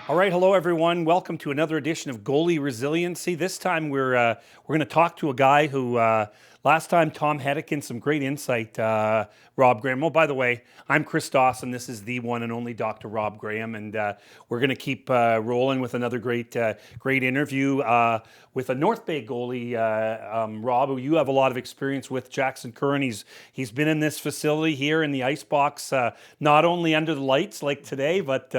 All right, hello everyone. Welcome to another edition of Goalie Resiliency. This time we're going to talk to a guy who last time Tom Hedican, some great insight. Rob Graham. Oh, by the way, I'm Chris Dawson. This is the one and only Dr. Rob Graham, and we're going to keep rolling with another great interview with a North Bay goalie, Rob, who you have a lot of experience with. Jackson Curran. He's been in this facility here in the ice box, not only under the lights like today, but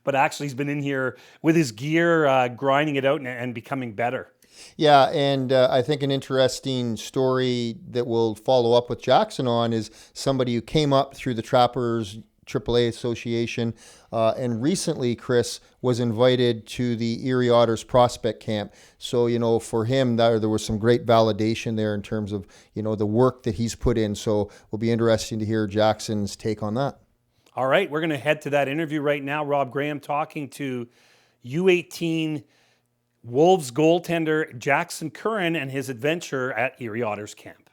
actually he's been in here with his gear, grinding it out and becoming better. Yeah, and I think an interesting story that we'll follow up with Jackson on is somebody who came up through the Trappers AAA Association and recently, Chris, was invited to the Erie Otters prospect camp. So, for him, there was some great validation there in terms of, the work that he's put in. So it'll be interesting to hear Jackson's take on that. All right, we're going to head to that interview right now. Rob Graham talking to U18 Wolves goaltender Jackson Curran and his adventure at Erie Otters camp.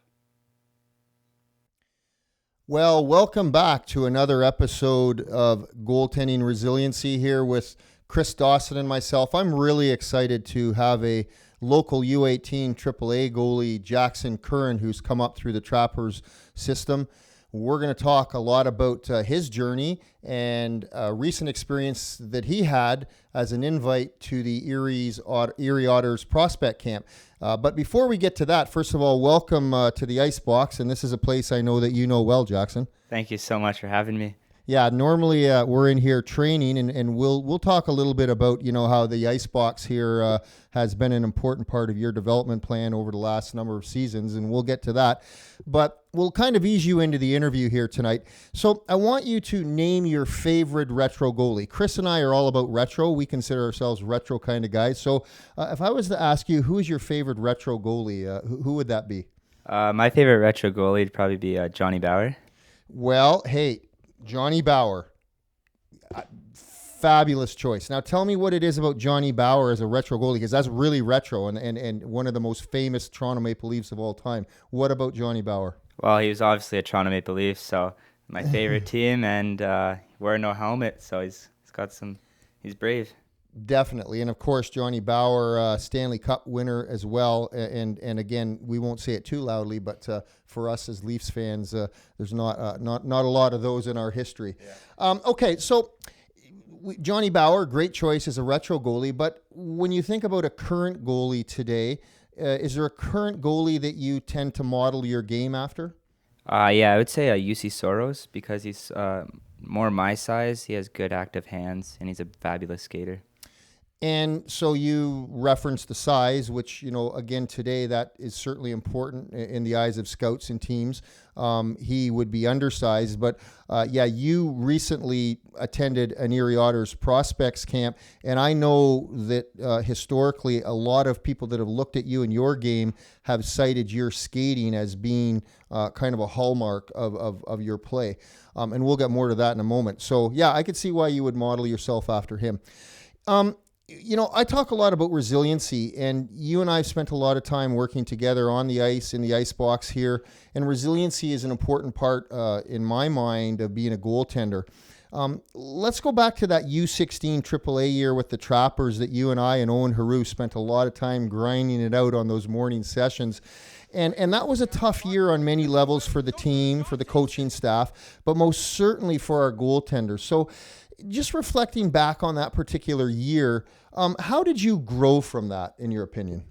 Well, welcome back to another episode of Goaltending Resiliency here with Chris Dawson and myself. I'm really excited to have a local U18 AAA goalie, Jackson Curran, who's come up through the Trappers system. We're going to talk a lot about his journey and recent experience that he had as an invite to the Erie Otters prospect camp. But before we get to that, first of all, welcome to the Ice Box. And this is a place I know that you know well, Jackson. Thank you so much for having me. Yeah, normally we're in here training, and we'll talk a little bit about how the ice box here has been an important part of your development plan over the last number of seasons, and we'll get to that. But we'll kind of ease you into the interview here tonight. So I want you to name your favorite retro goalie. Chris and I are all about retro. We consider ourselves retro kind of guys. So if I was to ask you, who is your favorite retro goalie, who would that be? My favorite retro goalie would probably be Johnny Bauer. Well, hey, Johnny Bauer, fabulous choice. Now tell me what it is about Johnny Bauer as a retro goalie, because that's really retro and one of the most famous Toronto Maple Leafs of all time. What about Johnny Bauer? Well, he was obviously a Toronto Maple Leaf, so my favorite team, and wearing no helmet, so he's brave. Definitely. And of course, Johnny Bauer, Stanley Cup winner as well. And again, we won't say it too loudly, but for us as Leafs fans, there's not a lot of those in our history. Yeah. Okay, so Johnny Bauer, great choice as a retro goalie. But when you think about a current goalie today, is there a current goalie that you tend to model your game after? Yeah, I would say UC Soros, because he's more my size. He has good active hands, and he's a fabulous skater. And so you referenced the size, which, again, today that is certainly important in the eyes of scouts and teams. He would be undersized, but you recently attended an Erie Otters prospects camp. And I know that historically, a lot of people that have looked at you and your game have cited your skating as being kind of a hallmark of your play. And we'll get more to that in a moment. So yeah, I could see why you would model yourself after him. I talk a lot about resiliency, and you and I have spent a lot of time working together on the ice, in the ice box here, and resiliency is an important part, in my mind, of being a goaltender. Let's go back to that U16 AAA year with the Trappers that you and I and Owen Haru spent a lot of time grinding it out on those morning sessions. And that was a tough year on many levels for the team, for the coaching staff, but most certainly for our goaltenders. So just reflecting back on that particular year, how did you grow from that, in your opinion?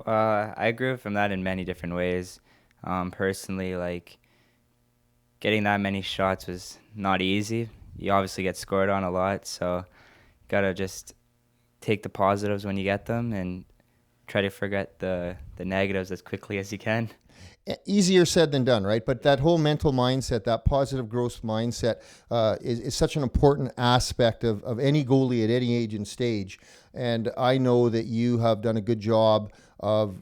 I grew from that in many different ways. Personally, getting that many shots was not easy. You obviously get scored on a lot, so you gotta just take the positives when you get them and try to forget the negatives as quickly as you can. Easier said than done, right? But that whole mental mindset, that positive growth mindset is such an important aspect of any goalie at any age and stage. And I know that you have done a good job of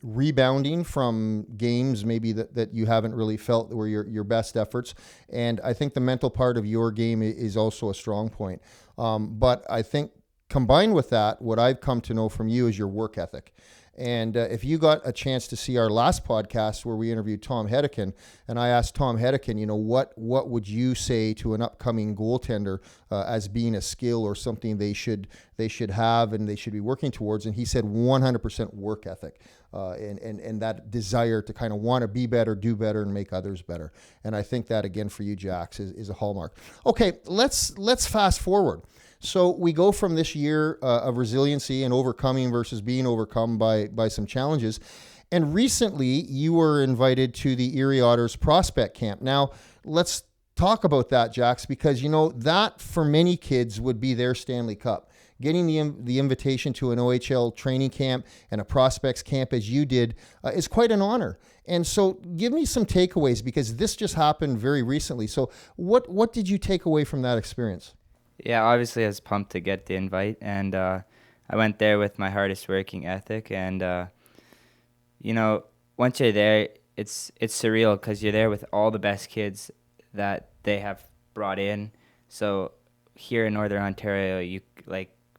rebounding from games maybe that you haven't really felt were your best efforts. And I think the mental part of your game is also a strong point. But I think combined with that, what I've come to know from you is your work ethic. And if you got a chance to see our last podcast where we interviewed Tom Hedican, and I asked Tom Hedican, what would you say to an upcoming goaltender as being a skill or something they should have and they should be working towards? And he said 100% work ethic and that desire to kind of want to be better, do better, and make others better. And I think that, again, for you, Jax, is a hallmark. Okay, let's fast forward. So we go from this year of resiliency and overcoming versus being overcome by some challenges. And recently you were invited to the Erie Otters prospect camp. Now let's talk about that, Jax, because that for many kids would be their Stanley Cup. Getting the invitation to an OHL training camp and a prospects camp as you did is quite an honor. And so give me some takeaways, because this just happened very recently. So what did you take away from that experience? Yeah, obviously I was pumped to get the invite, and I went there with my hardest working ethic, and once you're there, it's surreal because you're there with all the best kids that they have brought in. So here in Northern Ontario,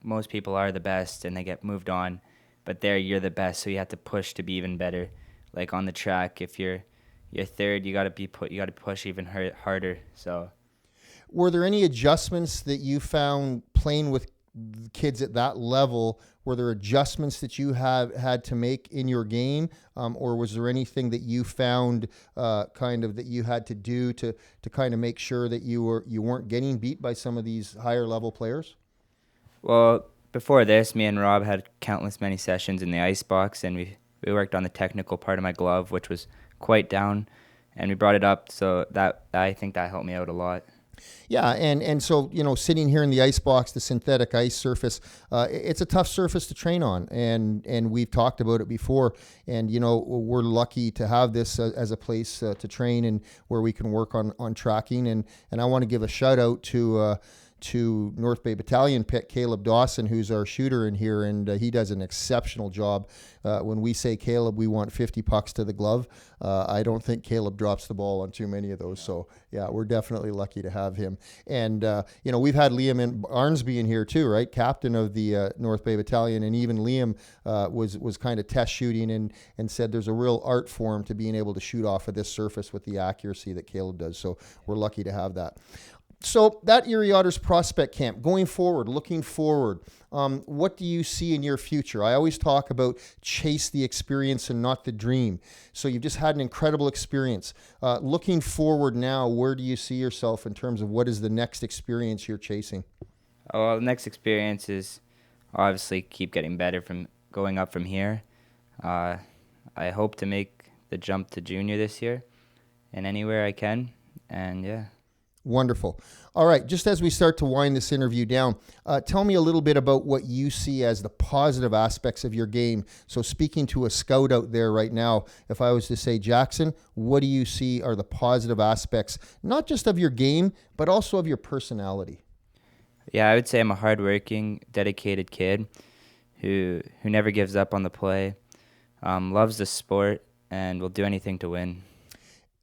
most people are the best and they get moved on, but there you're the best, so you have to push to be even better. Like on the track, if you're third, you got to push even harder. So. Were there any adjustments that you found playing with kids at that level? Were there adjustments that you had to make in your game, or was there anything that you found that you had to do to kind of make sure that you weren't getting beat by some of these higher level players? Well, before this, me and Rob had countless many sessions in the ice box, and we worked on the technical part of my glove, which was quite down, and we brought it up. So I think that helped me out a lot. Yeah, and so, sitting here in the ice box, the synthetic ice surface, it's a tough surface to train on, and we've talked about it before, and, we're lucky to have this as a place to train and where we can work on tracking, and I want to give a shout out to North Bay Battalion pick Caleb Dawson, who's our shooter in here, and he does an exceptional job. When we say Caleb, we want 50 pucks to the glove. I don't think Caleb drops the ball on too many of those. So yeah, we're definitely lucky to have him. And we've had Liam Arnsby in here too, right? Captain of the North Bay Battalion, and even Liam was kind of test shooting and said there's a real art form to being able to shoot off of this surface with the accuracy that Caleb does. So we're lucky to have that. So that Erie Otters prospect camp, going forward, looking forward, what do you see in your future? I always talk about chase the experience and not the dream. So you've just had an incredible experience. Looking forward now, where do you see yourself in terms of what is the next experience you're chasing? Well, the next experience is obviously keep getting better from going up from here. I hope to make the jump to junior this year and anywhere I can, and yeah. Wonderful. All right, just as we start to wind this interview down, tell me a little bit about what you see as the positive aspects of your game. So speaking to a scout out there right now, if I was to say, Jackson, what do you see are the positive aspects, not just of your game, but also of your personality? Yeah, I would say I'm a hardworking, dedicated kid who never gives up on the play, loves the sport, and will do anything to win.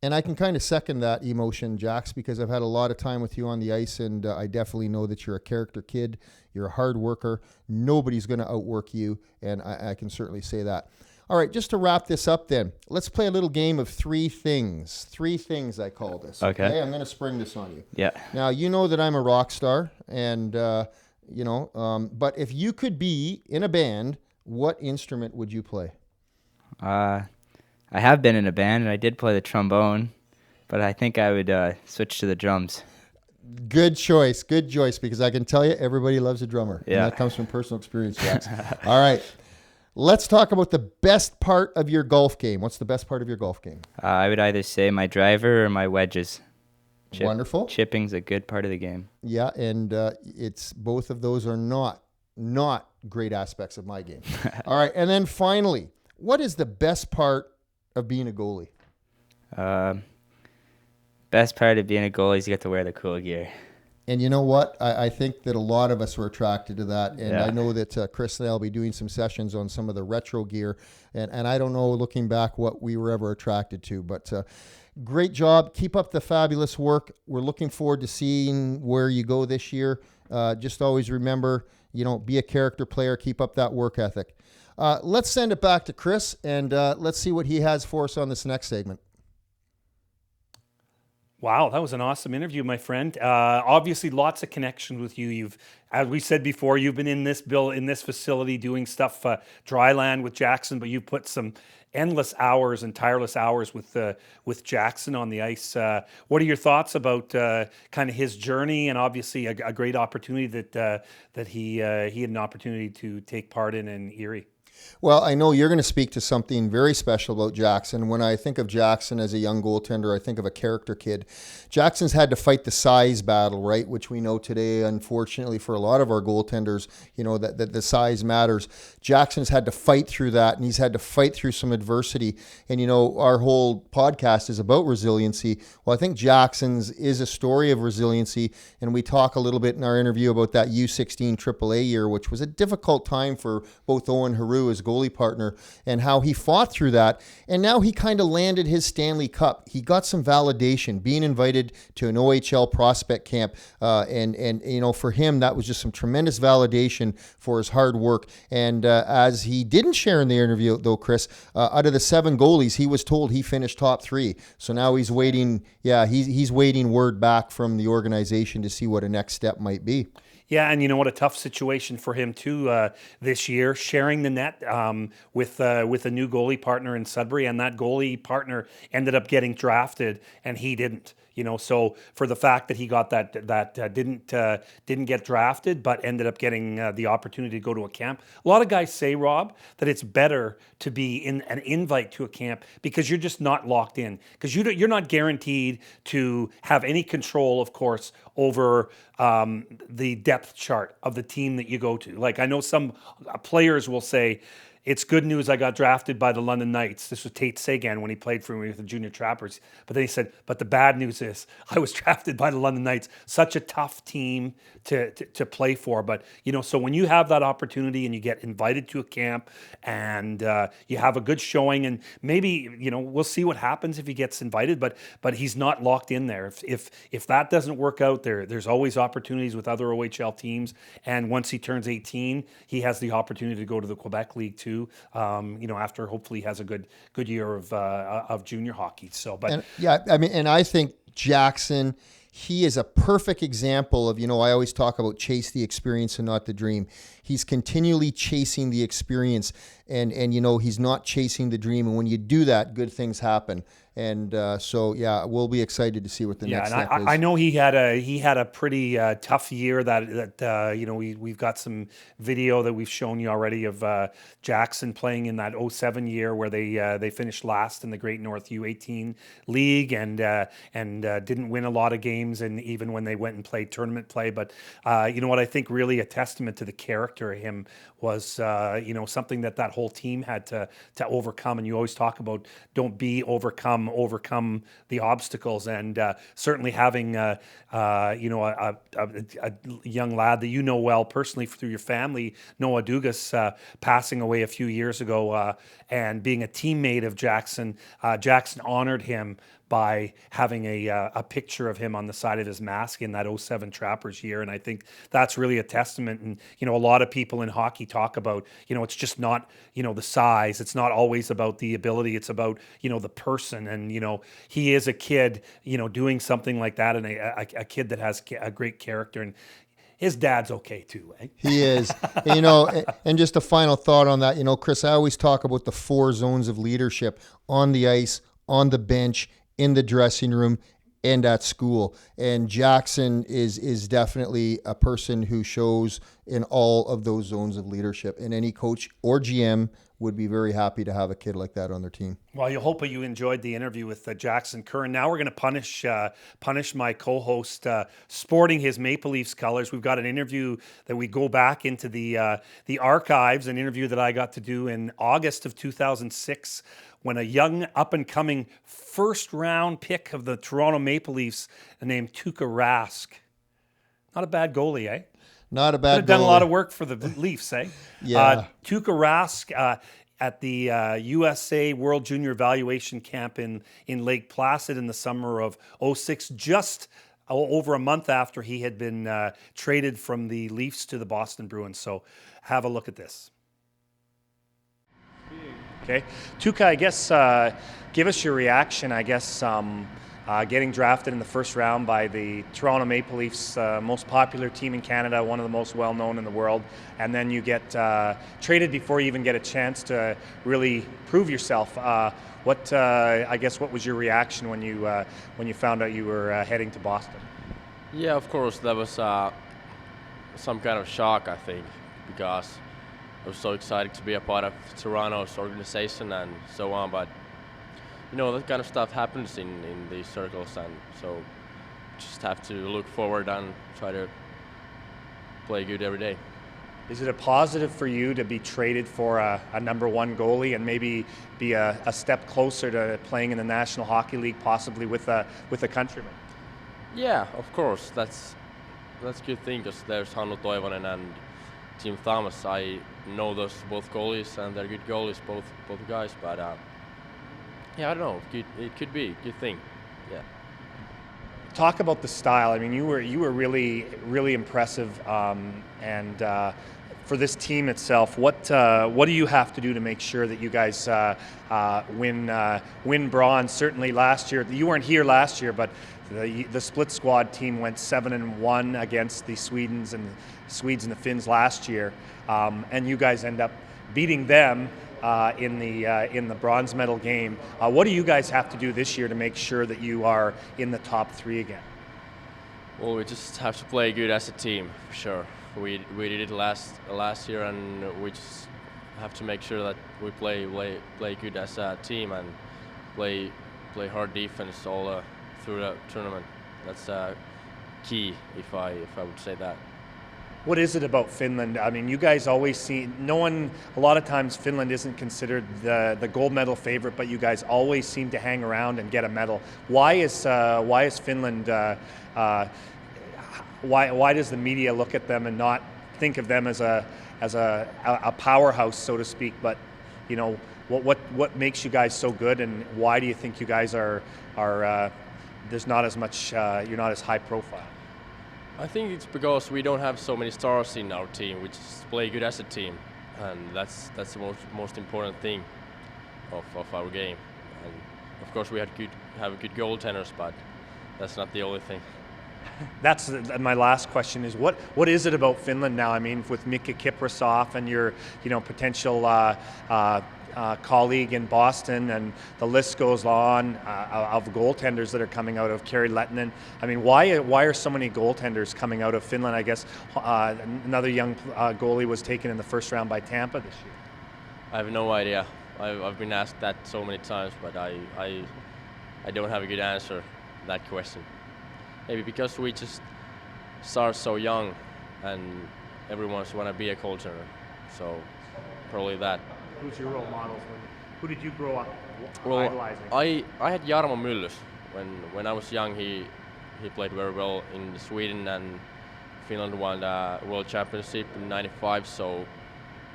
And I can kind of second that emotion, Jax, because I've had a lot of time with you on the ice, and I definitely know that you're a character kid. You're a hard worker. Nobody's going to outwork you, and I can certainly say that. All right, just to wrap this up then, let's play a little game of three things. Three things, I call this. Okay. I'm going to spring this on you. Yeah. Now, you know that I'm a rock star, and, but if you could be in a band, what instrument would you play? I have been in a band, and I did play the trombone, but I think I would switch to the drums. Good choice, because I can tell you everybody loves a drummer. Yeah. And that comes from personal experience, Jax. All right, let's talk about the best part of your golf game. What's the best part of your golf game? I would either say my driver or my wedges. Wonderful. Chipping's a good part of the game. Yeah, and it's both of those are not great aspects of my game. All right, and then finally, what is the best part of being a goalie? Best part of being a goalie is you get to wear the cool gear. And you know what? I think that a lot of us were attracted to that. And Yeah. I know that Chris and I will be doing some sessions on some of the retro gear. And I don't know, looking back, what we were ever attracted to. But great job. Keep up the fabulous work. We're looking forward to seeing where you go this year. Just always remember, be a character player, keep up that work ethic. Let's send it back to Chris, and let's see what he has for us on this next segment. Wow, that was an awesome interview, my friend. Obviously, lots of connections with you. You've, as we said before, you've been in this facility doing stuff, dry land with Jackson, but you've put some endless hours and tireless hours with Jackson on the ice. What are your thoughts about kind of his journey, and obviously a great opportunity that he had an opportunity to take part in Erie? Well, I know you're going to speak to something very special about Jackson. When I think of Jackson as a young goaltender, I think of a character kid. Jackson's had to fight the size battle, right? Which we know today, unfortunately, for a lot of our goaltenders, that the size matters. Jackson's had to fight through that, and he's had to fight through some adversity. And, our whole podcast is about resiliency. Well, I think Jackson's is a story of resiliency, and we talk a little bit in our interview about that U16 AAA year, which was a difficult time for both Owen Haru, his goalie partner, and how he fought through that. And now he kind of landed his Stanley Cup. He got some validation, being invited to an OHL prospect camp. And for him, that was just some tremendous validation for his hard work. And as he didn't share in the interview, though, Chris, out of the 7 goalies, he was told he finished top 3. So now he's waiting. Yeah, he's waiting word back from the organization to see what a next step might be. Yeah, and you know what, a tough situation for him too this year, sharing the net with a new goalie partner in Sudbury, and that goalie partner ended up getting drafted, and he didn't. So for the fact that he got didn't get drafted, but ended up getting the opportunity to go to a camp. A lot of guys say, Rob, that it's better to be in an invite to a camp because you're just not locked in, because you're not guaranteed to have any control, of course, over the depth chart of the team that you go to. Like, I know some players will say, it's good news I got drafted by the London Knights. This was Tate Sagan when he played for me with the Junior Trappers. But then he said, but the bad news is I was drafted by the London Knights. Such a tough team to play for. But, so when you have that opportunity and you get invited to a camp and you have a good showing, and maybe, we'll see what happens if he gets invited, but he's not locked in there. If that doesn't work out, there's always opportunities with other OHL teams. And once he turns 18, he has the opportunity to go to the Quebec League too. After hopefully he has a good year of junior hockey. So, but and I think Jackson, he is a perfect example of, I always talk about chase the experience and not the dream. He's continually chasing the experience, and he's not chasing the dream. And when you do that, good things happen. And we'll be excited to see what the next step is. I know he had a pretty tough year. We've got some video that we've shown you already of Jackson playing in that 07 year where they finished last in the Great North U18 League and didn't win a lot of games, and even when they went and played tournament play. But what I think really a testament to the character of him was something that whole team had to overcome. And you always talk about don't be overcome the obstacles, and certainly having a young lad that you know well personally through your family, Noah Dugas, passing away a few years ago, and being a teammate of Jackson. Jackson honored him by having a picture of him on the side of his mask in that 07 Trappers year. And I think that's really a testament. And, a lot of people in hockey talk about, it's just not, the size. It's not always about the ability. It's about, the person. And, he is a kid, doing something like that, and a kid that has a great character. And his dad's okay too, eh? He is. And just a final thought on that, Chris, I always talk about the 4 zones of leadership: on the ice, on the bench, in the dressing room, and at school. And Jackson is definitely a person who shows in all of those zones of leadership. And any coach or GM would be very happy to have a kid like that on their team. Well, you hope you enjoyed the interview with Jackson Curran. Now we're going to punish my co-host sporting his Maple Leafs colors. We've got an interview that we go back into the archives, an interview that I got to do in August of 2006 when a young up-and-coming first-round pick of the Toronto Maple Leafs named Tuukka Rask. Not a bad goalie, eh? Not a bad goalie. Could have done a lot of work for the Leafs, eh? Yeah. Tuukka Rask at the USA World Junior Evaluation Camp in Lake Placid in the summer of 06, just over a month after he had been traded from the Leafs to the Boston Bruins. So have a look at this. Okay, Tuukka, I guess give us your reaction. I guess getting drafted in the first round by the Toronto Maple Leafs, most popular team in Canada, one of the most well-known in the world, and then you get traded before you even get a chance to really prove yourself. What was your reaction when you found out you were heading to Boston? Yeah, of course, that was some kind of shock, I think, because I was so excited to be a part of Toronto's organization and so on, but that kind of stuff happens in these circles, and so just have to look forward and try to play good every day. Is it a positive for you to be traded for a number one goalie and maybe be a step closer to playing in the National Hockey League, possibly with a countryman? Yeah, of course, that's a good thing, because there's Hannu Toivonen and Tim Thomas. I know those both goalies, and they're good goalies, both guys. But yeah, I don't know. It could be a good thing. Yeah. Talk about the style. I mean, you were really impressive, and for this team itself, what do you have to do to make sure that you guys win bronze? Certainly last year, you weren't here last year, but the split squad team went 7-1 against the Swedes and the Finns last year, and you guys end up beating them in the bronze medal game. What do you guys have to do this year to make sure that you are in the top three again? Well, we just have to play good as a team, for sure. We did it last year, and we just have to make sure that we play good as a team and play hard defense all through the tournament. That's key, if I would say that. What is it about Finland? I mean, you guys always see a lot of times Finland isn't considered the gold medal favorite, but you guys always seem to hang around and get a medal. Why is Finland? Why does the media look at them and not think of them as a powerhouse, so to speak? But what makes you guys so good, and why do you think you guys are there's not as much, you're not as high profile? I think it's because we don't have so many stars in our team. We just play good as a team, and that's the most important thing of our game. And of course, we have good goaltenders, but that's not the only thing. That's my last question: is what is it about Finland now? I mean, with Mikko Kiprasov and your potential colleague in Boston, and the list goes on of goaltenders that are coming out of Kari Lehtinen. I mean, why are so many goaltenders coming out of Finland? I guess another young goalie was taken in the first round by Tampa this year. I have no idea. I've been asked that so many times, but I don't have a good answer to that question. Maybe because we just start so young, and everyone want to be a goaltender, so probably that. Who's your role models? Who did you grow up idolizing? I had Jarmo Myllys. When I was young, he played very well in Sweden, and Finland won the World Championship in '95. So,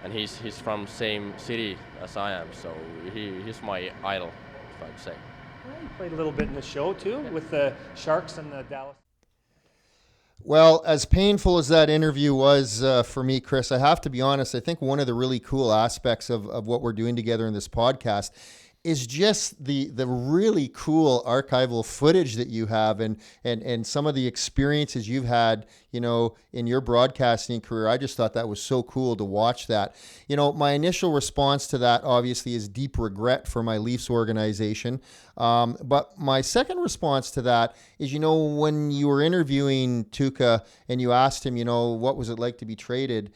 and he's from same city as I am, so he's my idol, if I'd say. Well, you played a little bit in the show too, with the Sharks and the Dallas. Well, as painful as that interview was for me, Chris, I have to be honest. I think one of the really cool aspects of what we're doing together in this podcast is just the really cool archival footage that you have, and some of the experiences you've had, in your broadcasting career. I just thought that was so cool to watch that. My initial response to that obviously is deep regret for my Leafs organization. But my second response to that is, when you were interviewing Tuukka and you asked him, what was it like to be traded,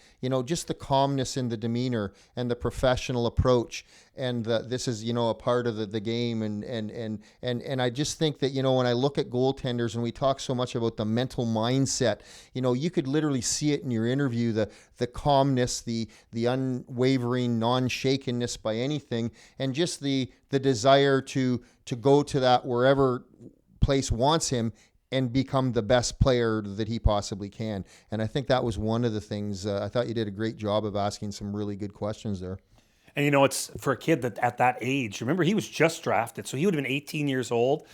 just the calmness in the demeanor and the professional approach. And this is, a part of the game. And I just think that, when I look at goaltenders and we talk so much about the mental mindset, you could literally see it in your interview, the calmness, the unwavering non-shakenness by anything, and just the desire to go to that wherever place wants him and become the best player that he possibly can. And I think that was one of the things. I thought you did a great job of asking some really good questions there. And it's for a kid that at that age, remember he was just drafted, so he would have been 18 years old.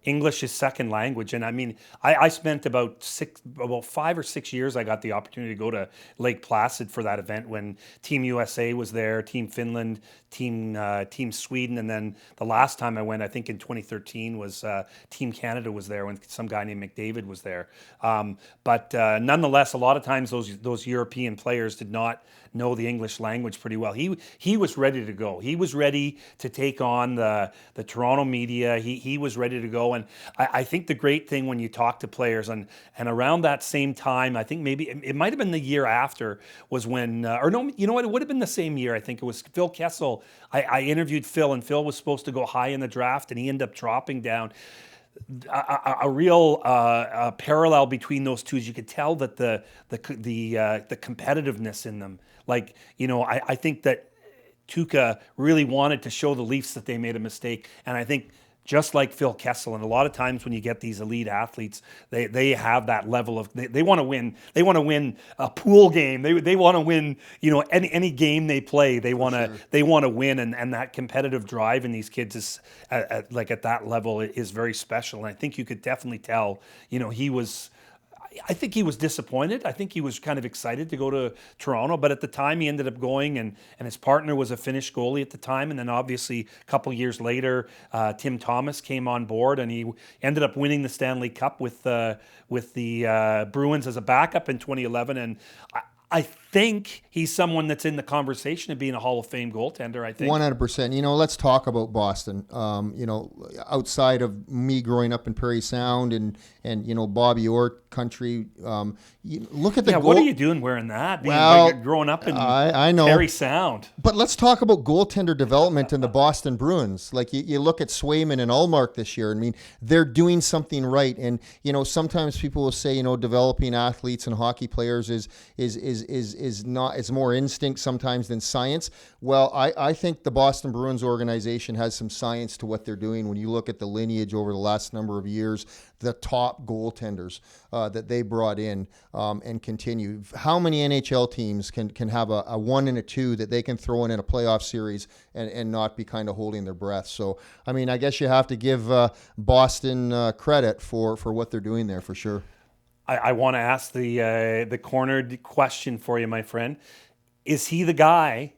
English is second language, and I mean, I spent about 5 or 6 years. I got the opportunity to go to Lake Placid for that event when Team USA was there, Team Finland, Team Sweden, and then the last time I went, I think in 2013, was Team Canada was there when some guy named McDavid was there. But nonetheless, a lot of times those European players did not know the English language pretty well. He was ready to go. He was ready to take on the Toronto media. He was ready to go. And I think the great thing when you talk to players, and around that same time, I think maybe it might have been the year after, was when, or no, you know what, it would have been the same year. I think it was Phil Kessel. I interviewed Phil, and Phil was supposed to go high in the draft, and he ended up dropping down. A real parallel between those two is you could tell that the competitiveness in them. Like, I think that Tuukka really wanted to show the Leafs that they made a mistake, and I think just like Phil Kessel, and a lot of times when you get these elite athletes, they have that level of they want to win. They want to win a pool game. They want to win. Any game they play, they want to win, and that competitive drive in these kids is at that level is very special. And I think you could definitely tell. I think he was disappointed. I think he was kind of excited to go to Toronto, but at the time he ended up going, and his partner was a Finnish goalie at the time. And then obviously a couple years later, Tim Thomas came on board, and he ended up winning the Stanley Cup with the Bruins as a backup in 2011. And I think he's someone that's in the conversation of being a Hall of Fame goaltender, I think. 100%. Let's talk about Boston. Outside of me growing up in Prairie Sound and Bobby Orr country, look at the what are you doing wearing that? Growing up in I know. Prairie Sound. But let's talk about goaltender development in the Boston Bruins. Like you look at Swayman and Ullmark this year. I mean, they're doing something right. And sometimes people will say, developing athletes and hockey players is more instinct sometimes than science. Well, I think the Boston Bruins organization has some science to what they're doing. When you look at the lineage over the last number of years, the top goaltenders that they brought in and continue. How many NHL teams can have a 1 and a 2 that they can throw in a playoff series and not be kind of holding their breath? So, I mean, I guess you have to give Boston credit for what they're doing there for sure. I want to ask the cornered question for you, my friend. Is he the guy,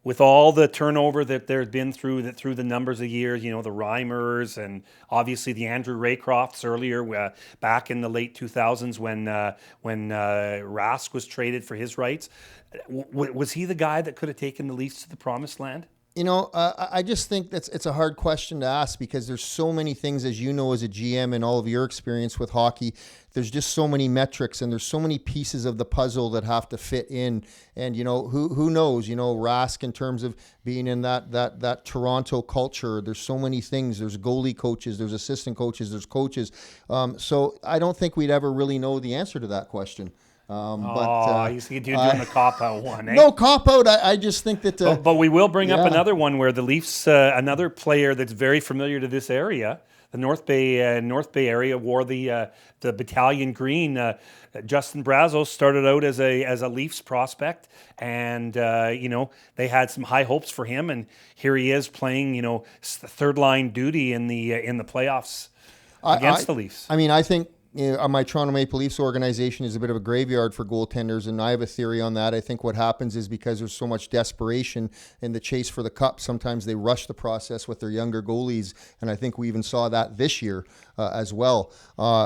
with all the turnover that there's been through the numbers of years, the Reimers and obviously the Andrew Raycrofts earlier, back in the late 2000s when Rask was traded for his rights, was he the guy that could have taken the Leafs to the promised land? I just think it's a hard question to ask because there's so many things, as you know, as a GM and all of your experience with hockey, there's just so many metrics and there's so many pieces of the puzzle that have to fit in. And, who knows, Rask in terms of being in that Toronto culture, there's so many things. There's goalie coaches, there's assistant coaches, there's coaches. So I don't think we'd ever really know the answer to that question. You see, you're doing the cop-out one, eh? No cop-out. I just think that... but we will bring up another one where the Leafs, another player that's very familiar to this area, the North Bay area, wore the battalion green. Justin Brazos started out as a Leafs prospect, and they had some high hopes for him, and here he is playing third line duty in the playoffs against the Leafs. I mean, I think my Toronto Maple Leafs organization is a bit of a graveyard for goaltenders, and I have a theory on that. I think what happens is because there's so much desperation in the chase for the cup, sometimes they rush the process with their younger goalies, and I think we even saw that this year as well.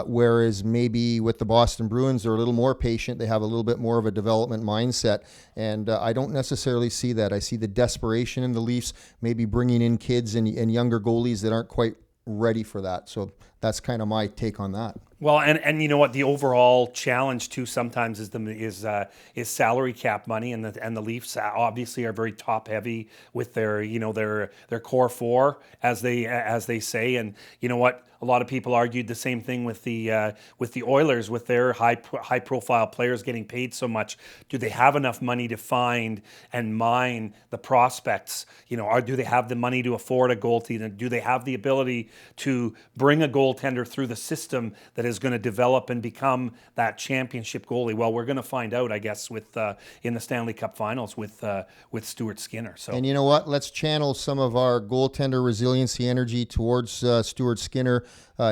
Whereas maybe with the Boston Bruins, they're a little more patient. They have a little bit more of a development mindset, and I don't necessarily see that. I see the desperation in the Leafs, maybe bringing in kids and younger goalies that aren't quite ready for that. So that's kind of my take on that. Well, and you know what, the overall challenge too sometimes is salary cap money, and the Leafs obviously are very top heavy with their their core four as they say, and you know what, a lot of people argued the same thing with the Oilers with their high profile players getting paid so much. Do they have enough money to find and mine the prospects? Or do they have the money to afford a goaltender? Do they have the ability to bring a goaltender goaltender through the system that is going to develop and become that championship goalie? Well, we're going to find out, I guess, with in the Stanley Cup Finals with Stuart Skinner. So, And you know what? Let's channel some of our goaltender resiliency energy towards Stuart Skinner.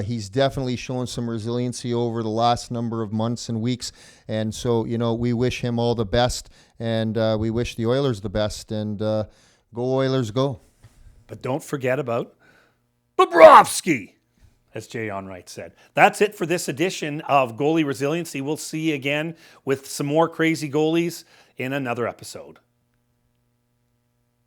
He's definitely shown some resiliency over the last number of months and weeks. And so, we wish him all the best, and we wish the Oilers the best. And go Oilers, go. but don't forget about Bobrovsky, as Jay Onright said. That's it for this edition of Goalie Resiliency. We'll see you again with some more crazy goalies in another episode.